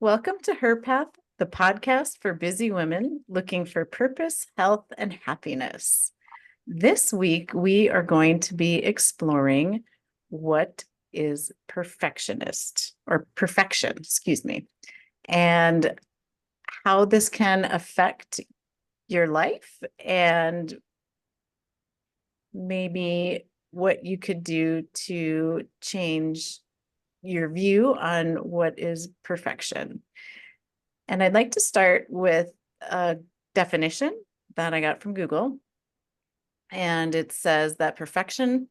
Welcome to HERPath, the podcast for busy women looking for purpose, health, and happiness. This week, we are going to be exploring what is perfectionist or perfection, excuse me, and how this can affect your life and maybe what you could do to change your view on what is perfection. And I'd like to start with a definition that I got from Google. And it says that perfection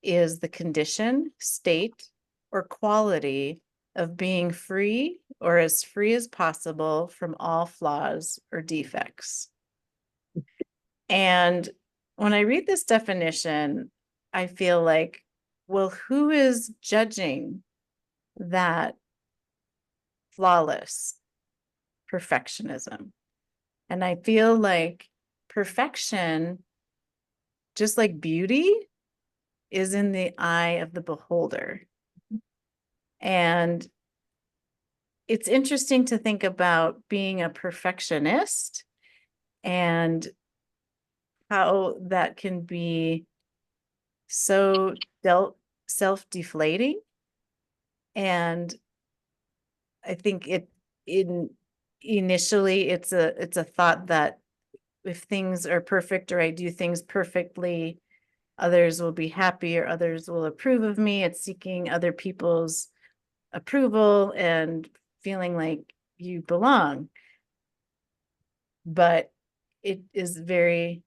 is the condition, state, or quality of being free or as free as possible from all flaws or defects. And when I read this definition, I feel like, well, who is judging that flawless perfectionism? And I feel like perfection, just like beauty, is in the eye of the beholder. And it's interesting to think about being a perfectionist and how that can be so self-deflating. And I think initially it's a thought that if things are perfect or I do things perfectly, others will be happy or others will approve of me. It's seeking other people's approval and feeling like you belong. But it is very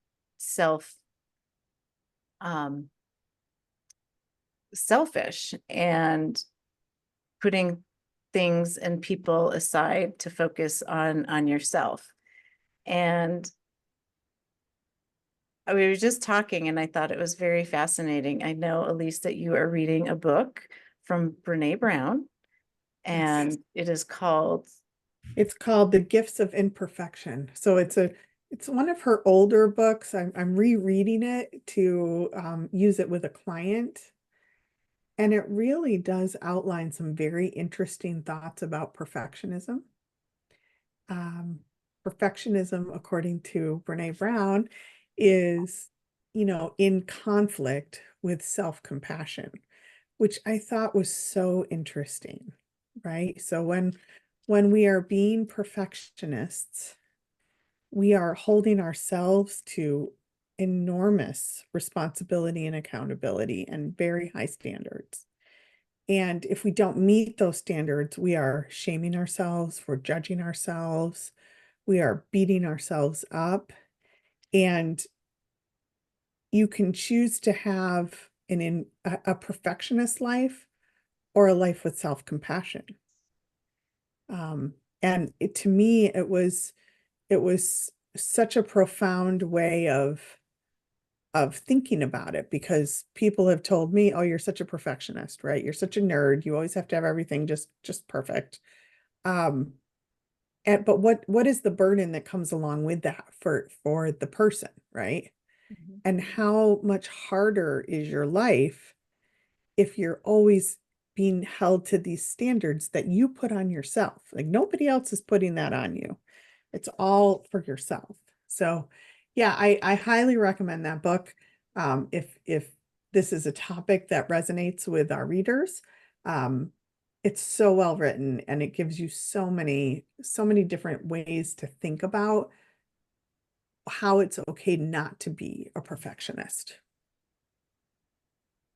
um, selfish and putting things and people aside to focus on yourself. And we were just talking and I thought it was very fascinating. I know, Elise, that you are reading a book from Brene Brown, Yes. and it is called It's called The Gifts of Imperfection. So it's one of her older books. I'm rereading it to use it with a client. And it really does outline some very interesting thoughts about perfectionism. Um, Perfectionism, according to Brene Brown, is, in conflict with self-compassion, which I thought was so interesting, right? So when we are being perfectionists, we are holding ourselves to enormous responsibility and accountability and very high standards. And if we don't meet those standards, we are shaming ourselves, we're judging ourselves, we are beating ourselves up. And you can choose to have a perfectionist life or a life with self-compassion. And to me, it was such a profound way of thinking about it, because people have told me, oh, you're such a perfectionist, right? You're such a nerd. You always have to have everything just perfect. Um, but what is the burden that comes along with that for the person, right? Mhm. And how much harder is your life if you're always being held to these standards that you put on yourself? Like nobody else is putting that on you. It's all for yourself. So yeah, I highly recommend that book. If this is a topic that resonates with our readers, um, it's so well written and it gives you so many different ways to think about how it's okay not to be a perfectionist.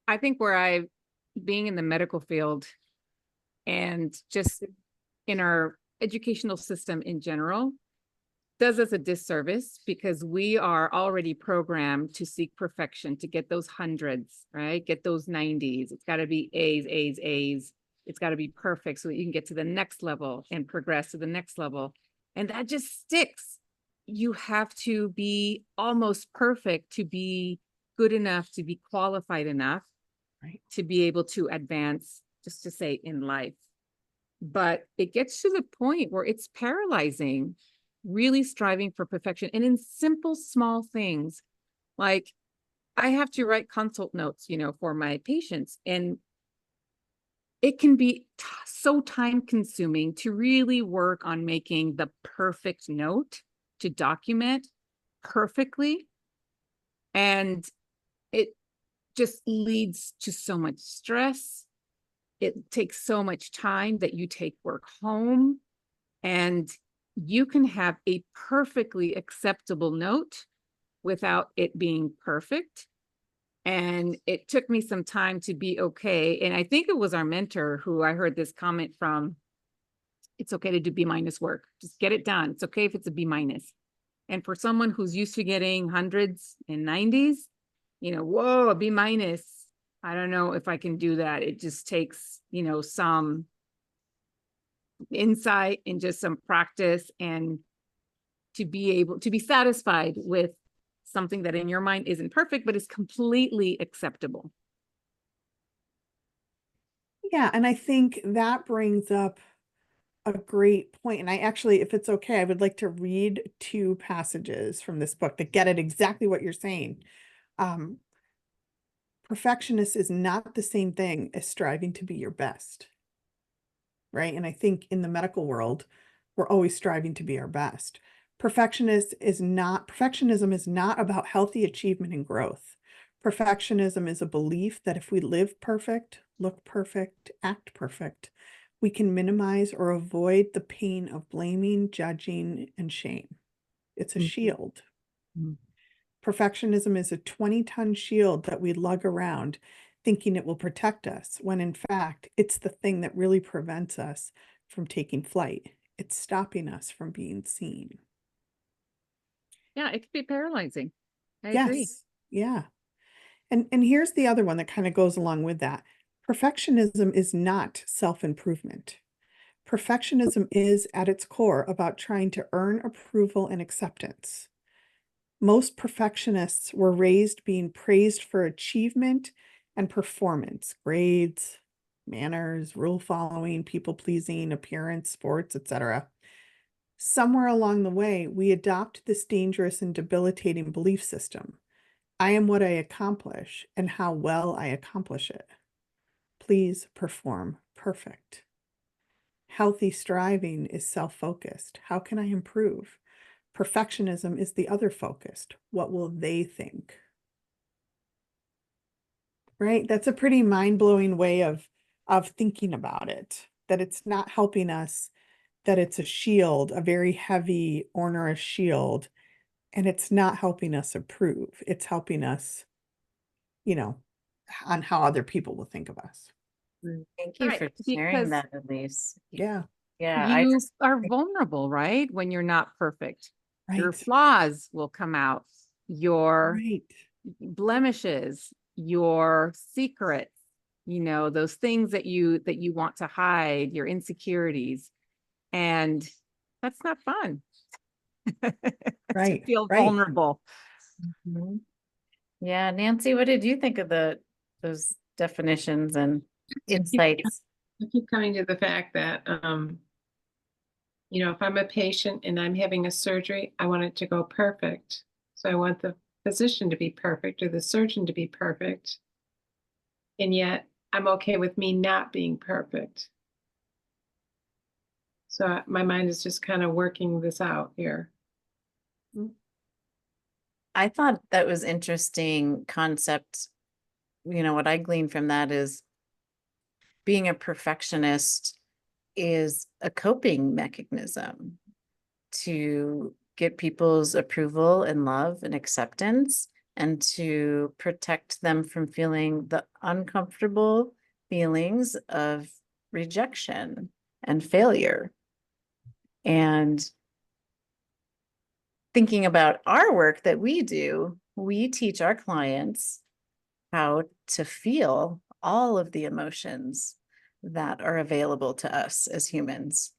I think being in the medical field and just in our educational system in general does us a disservice because we are already programmed to seek perfection, to get those hundreds, right? Get those 90s. It's got to be A's, A's, A's. It's got to be perfect so that you can get to the next level and progress to the next level. And that just sticks. You have to be almost perfect to be good enough, to be qualified enough, Right. to be able to advance, just to say, in life. But it gets to the point where it's paralyzing, really striving for perfection. And in simple, small things, like I have to write consult notes, for my patients. And it can be so time consuming to really work on making the perfect note to document perfectly. And it just leads to so much stress. It takes so much time that you take work home, and you can have a perfectly acceptable note without it being perfect. And it took me some time to be okay. And I think it was our mentor who I heard this comment from. It's okay to do B- work. Just get it done. It's okay if it's a B-. And for someone who's used to getting hundreds and 90s, whoa, a B-. I don't know if I can do that. It just takes, some insight and just some practice, and to be able to be satisfied with something that in your mind isn't perfect, but is completely acceptable. Yeah, and I think that brings up a great point. And I actually, if it's okay, I would like to read 2 passages from this book that get at exactly what you're saying. Perfectionist is not the same thing as striving to be your best, right? And I think in the medical world, we're always striving to be our best. Perfectionism is not about healthy achievement and growth. Perfectionism is a belief that if we live perfect, look perfect, act perfect, we can minimize or avoid the pain of blaming, judging, and shame. It's a shield. Perfectionism is a 20-ton shield that we lug around thinking it will protect us, when in fact, it's the thing that really prevents us from taking flight. It's stopping us from being seen. Yeah, it could be paralyzing. I agree. Yes. Yeah. And here's the other one that kind of goes along with that. Perfectionism is not self-improvement. Perfectionism is at its core about trying to earn approval and acceptance. Most perfectionists were raised being praised for achievement and performance, grades, manners, rule following, people pleasing, appearance, sports, etc. Somewhere along the way, we adopt this dangerous and debilitating belief system. I am what I accomplish and how well I accomplish it. Please perform perfect. Healthy striving is self-focused. How can I improve? Perfectionism is the other focused. What will they think? Right? That's a pretty mind-blowing way of thinking about it, that it's not helping us, that it's a shield, a very heavy, onerous shield, and it's not helping us improve. It's helping us, on how other people will think of us. Thank you Right, for sharing because that, Elise. Yeah, Yeah, I you just are vulnerable, right? When you're not perfect, your right, flaws will come out, your right. blemishes, your secrets, those things that you want to hide, your insecurities. And that's not fun. To Right, feel right. vulnerable. Mhm. Yeah, Nancy, what did you think of those definitions and insights? I keep coming to the fact that, if I'm a patient and I'm having a surgery, I want it to go perfect. So I want the physician to be perfect or the surgeon to be perfect. And yet I'm okay with me not being perfect. So my mind is just kind of working this out here. I thought that was interesting concept. What I gleaned from that is being a perfectionist is a coping mechanism to get people's approval and love and acceptance, and to protect them from feeling the uncomfortable feelings of rejection and failure. And thinking about our work that we do, we teach our clients how to feel all of the emotions that are available to us as humans.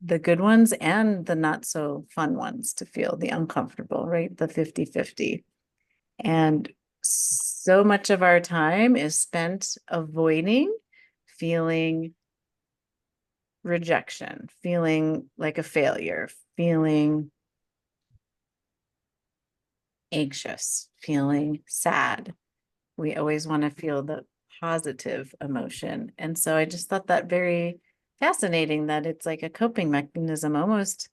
The good ones and the not so fun ones to feel, the uncomfortable, right? The 50-50. And so much of our time is spent avoiding feeling rejection, feeling like a failure, feeling anxious, feeling sad. We always want to feel the positive emotion. And so I just thought that very fascinating, that it's like a coping mechanism, almost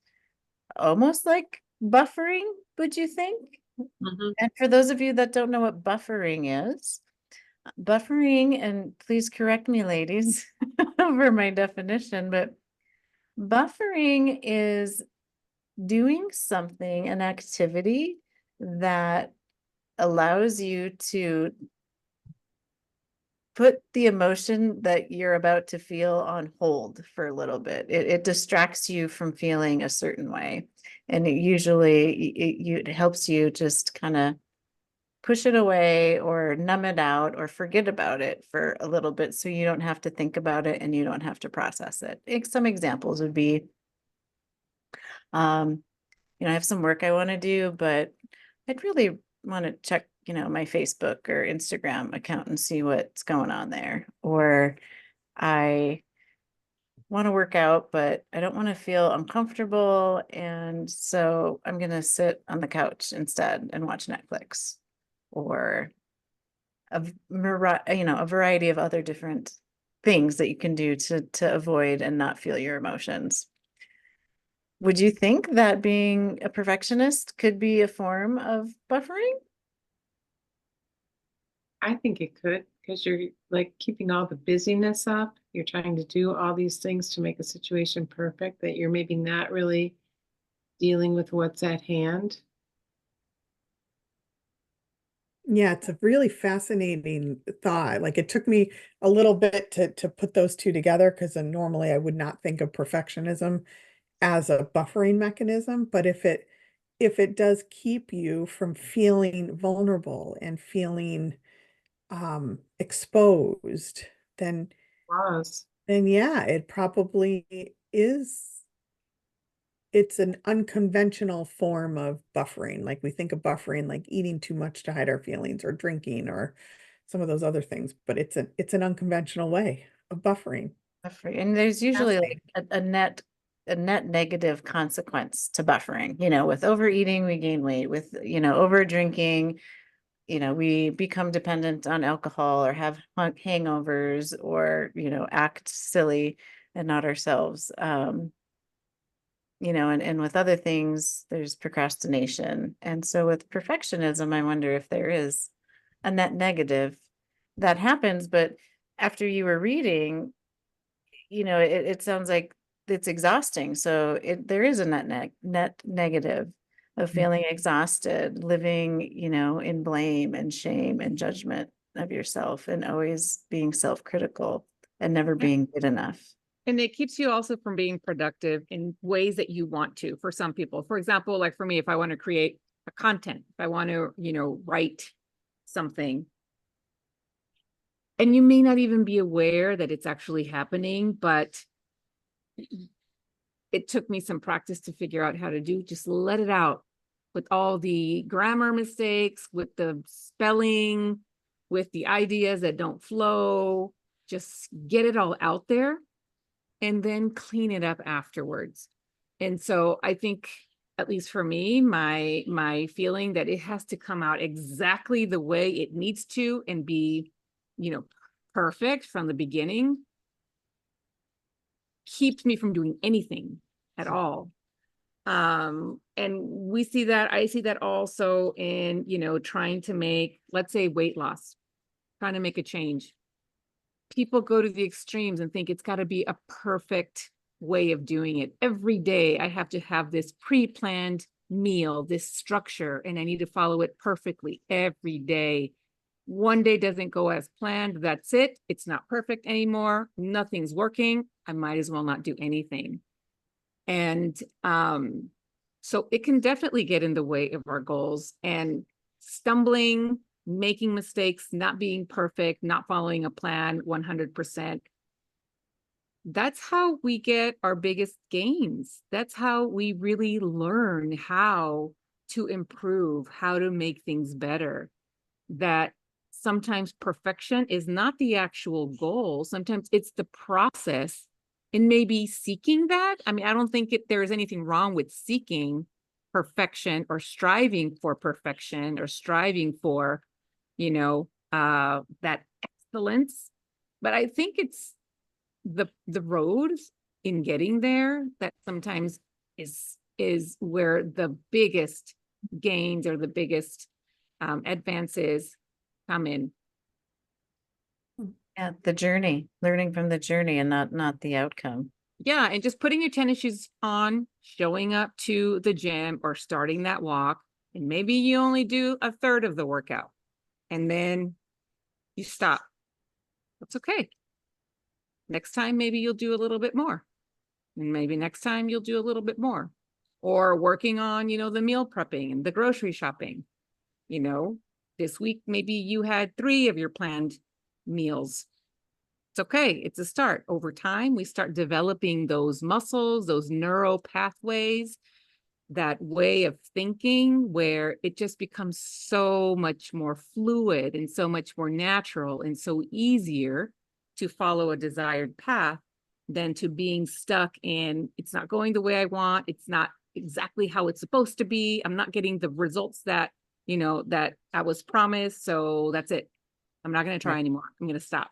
like buffering, would you think? Mhm. And for those of you that don't know what buffering is, buffering, and please correct me, ladies, over my definition, but buffering is doing something, an activity that allows you to put the emotion that you're about to feel on hold for a little bit. It distracts you from feeling a certain way. And it usually it helps you just kind of push it away or numb it out or forget about it for a little bit, so you don't have to think about it and you don't have to process it. Some examples would be, um, I have some work I want to do, but I'd really want to check, my Facebook or Instagram account and see what's going on there. Or I want to work out, but I don't want to feel uncomfortable. And so I'm going to sit on the couch instead and watch Netflix, or a variety of other different things that you can do to avoid and not feel your emotions. Would you think that being a perfectionist could be a form of buffering? I think it could, because you're like keeping all the busyness up. You're trying to do all these things to make a situation perfect that you're maybe not really dealing with what's at hand. Yeah, it's a really fascinating thought. Like it took me a little bit to put those two together, because normally I would not think of perfectionism as a buffering mechanism. But if it does keep you from feeling vulnerable and feeling exposed, then Was. yeah, it probably is. It's an unconventional form of buffering. Like we think of buffering like eating too much to hide our feelings, or drinking, or some of those other things, but it's an unconventional way of buffering. Buffering. And there's usually Fascinating. like a net negative consequence to buffering. With overeating, we gain weight. With, over drinking, we become dependent on alcohol or have hangovers, or, act silly and not ourselves. And with other things, there's procrastination. And so with perfectionism, I wonder if there is a net negative that happens. But after you were reading, it sounds like it's exhausting. So there is a net negative of feeling exhausted, living, in blame and shame and judgment of yourself, and always being self-critical and never Yeah. being good enough. And it keeps you also from being productive in ways that you want to. For some people, for example, like for me, if I want to create a content, if I want to, write something, and you may not even be aware that it's actually happening, but it took me some practice to figure out how to do, just let it out, with all the grammar mistakes, with the spelling, with the ideas that don't flow, just get it all out there and then clean it up afterwards. And so I think, at least for me, my feeling that it has to come out exactly the way it needs to and be, perfect from the beginning, keeps me from doing anything at all. And I see that also in, trying to make, let's say, weight loss, trying to make a change. People go to the extremes and think it's got to be a perfect way of doing it. Every day I have to have this pre-planned meal, this structure, and I need to follow it perfectly every day. One day doesn't go as planned. That's it. It's not perfect anymore. Nothing's working. I might as well not do anything. And so it can definitely get in the way of our goals, and stumbling, making mistakes, not being perfect, not following a plan 100%. That's how we get our biggest gains. That's how we really learn how to improve, how to make things better. That sometimes perfection is not the actual goal. Sometimes it's the process, and maybe seeking that. I mean, I don't think there is anything wrong with seeking perfection or striving for perfection or striving for, that excellence, but I think it's the road in getting there that sometimes is where the biggest gains or the biggest advances come in. Yeah, the journey, learning from the journey and not the outcome. Yeah, and just putting your tennis shoes on, showing up to the gym or starting that walk, and maybe you only do a third of the workout, and then you stop. That's okay. Next time, maybe you'll do a little bit more. And maybe next time you'll do a little bit more. Or working on, the meal prepping and the grocery shopping. This week, maybe you had 3 of your planned meals. It's okay. It's a start. Over time, we start developing those muscles, those neural pathways, that way of thinking where it just becomes so much more fluid and so much more natural and so easier to follow a desired path than to being stuck in, it's not going the way I want. It's not exactly how it's supposed to be. I'm not getting the results that, that I was promised. So that's it. I'm not going to try anymore. I'm going to stop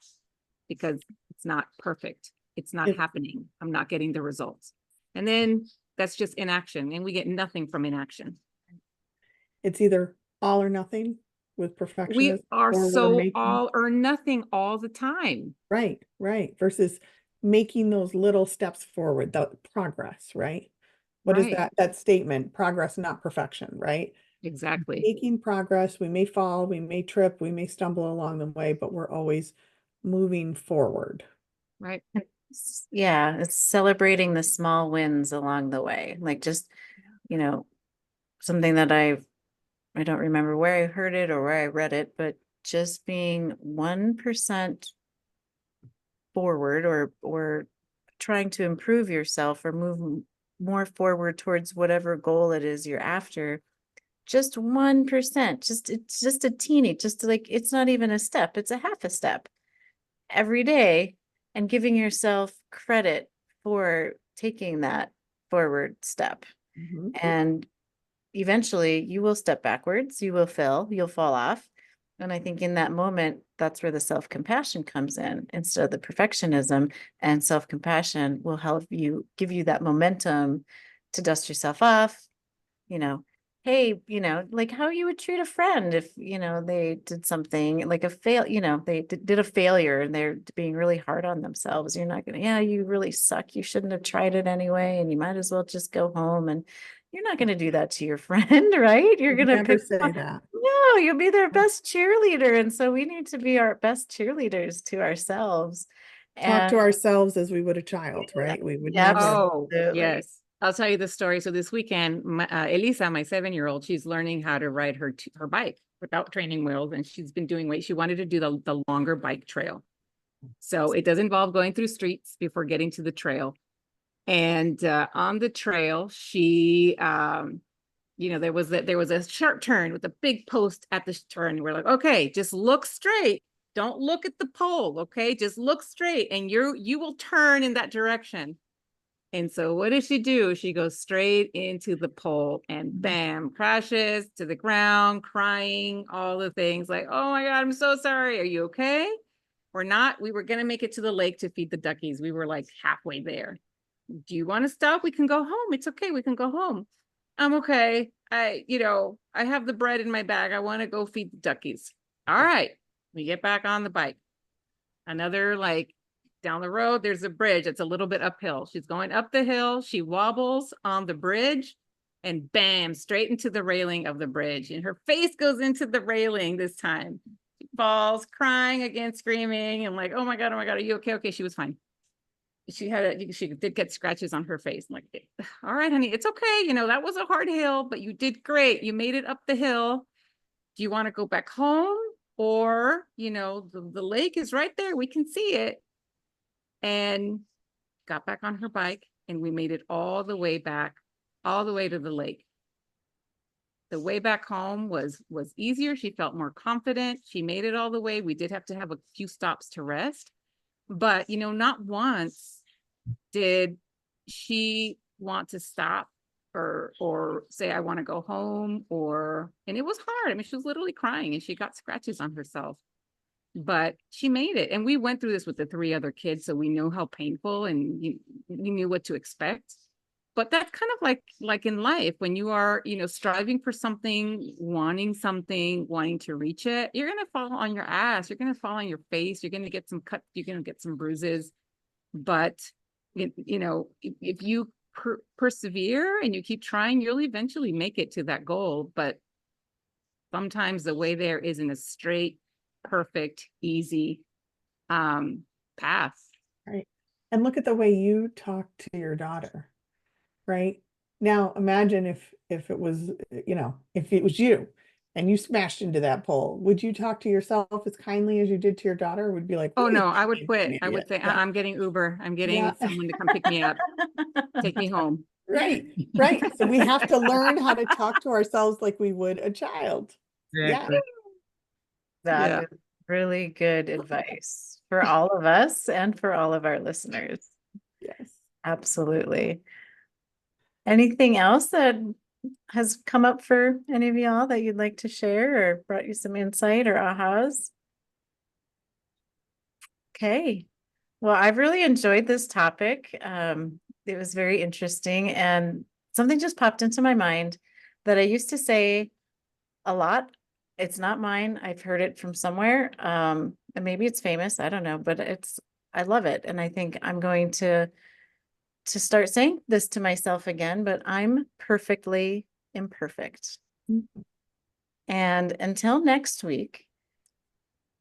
because it's not perfect. It's not happening. I'm not getting the results. And then that's just inaction, and we get nothing from inaction. It's either all or nothing with We perfectionism, are or we're so making, all or nothing all the time. right, versus making those little steps forward, the progress, right? What is Right. that statement? Progress, not perfection, right? Exactly. Making progress, we may fall, we may trip, we may stumble along the way, but we're always moving forward. Right. Yeah, it's celebrating the small wins along the way. Like just, something that I don't remember where I heard it or where I read it, but just being 1% forward or trying to improve yourself or move more forward towards whatever goal it is you're after, just 1%, it's just a teeny, just like, it's not even a step, it's a half a step every day, and giving yourself credit for taking that forward step. Mhm. And eventually you will step backwards, you will fail, you'll fall off. And I think in that moment, that's where the self-compassion comes in instead of the perfectionism. And self-compassion will help you, give you that momentum to dust yourself off, you know, hey, like how you would treat a friend if, they did something like they did a failure and they're being really hard on themselves. You're not gonna, yeah, you really suck. You shouldn't have tried it anyway. And you might as well just go home. And you're not gonna do that to your friend, right? You're gonna Never pick, say that. no, you'll be their best cheerleader. And so we need to be our best cheerleaders to ourselves. Talk to And ourselves as we would a child, right? We would never. Oh, absolutely. yes. I'll tell you the story. So this weekend, Elisa, my 7-year-old, she's learning how to ride her bike without training wheels. And she's been doing weight. She wanted to do the longer bike trail. So it does involve going through streets before getting to the trail. And on the trail, she, there was a sharp turn with a big post at the turn. We're like, okay, just look straight. Don't look at the pole. Okay, just look straight, and you will turn in that direction. And so what does she do? She goes straight into the pole and bam, crashes to the ground, crying, all the things like, oh my God, I'm so sorry. Are you okay? We're not. We were going to make it to the lake to feed the duckies. We were like halfway there. Do you want to stop? We can go home. It's okay. We can go home. I'm okay. I have the bread in my bag. I want to go feed the duckies. All right. We get back on the bike. Another down the road, there's a bridge. It's a little bit uphill. She's going up the hill. She wobbles on the bridge and bam, straight into the railing of the bridge. And her face goes into the railing this time. She falls, crying again, screaming. And like, oh my God, are you okay? Okay, she was fine. She did get scratches on her face. I'm like, all right, honey, it's okay. That was a hard hill, but you did great. You made it up the hill. Do you want to go back home? Or, the lake is right there. We can see it. And got back on her bike and we made it all the way back, all the way to the lake. The way back home was easier. She felt more confident. She made it all the way. We did have to have a few stops to rest, but not once did she want to stop or say, I want to go home, and it was hard. I mean, she was literally crying and she got scratches on herself. but she made it. And we went through this with the 3 other kids, so we know how painful, and we knew what to expect. But that's kind of like in life, when you are, striving for something, wanting to reach it, you're going to fall on your ass, you're going to fall on your face, you're going to get some cuts, you're going to get some bruises. But if you persevere and you keep trying, you'll eventually make it to that goal. But sometimes the way there isn't a straight, perfect, easy path. Right. And look at the way you talk to your daughter, right? Now imagine if it was, if it was you and you smashed into that pole, would you talk to yourself as kindly as you did to your daughter? Or would be like, Oh "What are no, you I would doing, quit. you I would idiot?" say, Yeah. I'm getting Uber. I'm getting Yeah. someone to come pick me up, take me home. Right, right. So we have to learn how to talk to ourselves like we would a child. Yeah, That Yeah. is really good advice for all of us and for all of our listeners. yes. Absolutely. Anything else that has come up for any of y'all that you'd like to share or brought you some insight or ahas? Okay. Well, I've really enjoyed this topic. It was very interesting, and something just popped into my mind that I used to say a lot. It's not mine. I've heard it from somewhere. And maybe it's famous. I don't know, but I love it. And I think I'm going to start saying this to myself again, but I'm perfectly imperfect. And until next week,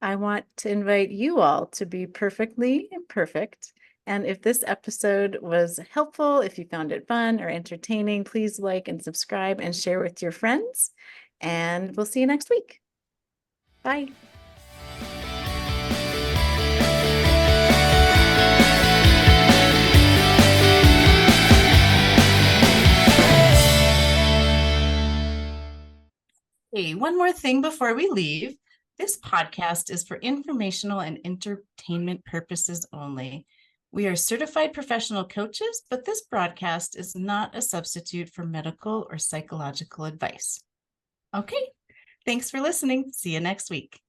I want to invite you all to be perfectly imperfect. And if this episode was helpful, if you found it fun or entertaining, please like and subscribe and share with your friends. And we'll see you next week. Bye. Hey, one more thing before we leave. This podcast is for informational and entertainment purposes only. We are certified professional coaches, but this broadcast is not a substitute for medical or psychological advice. Okay, thanks for listening. See you next week.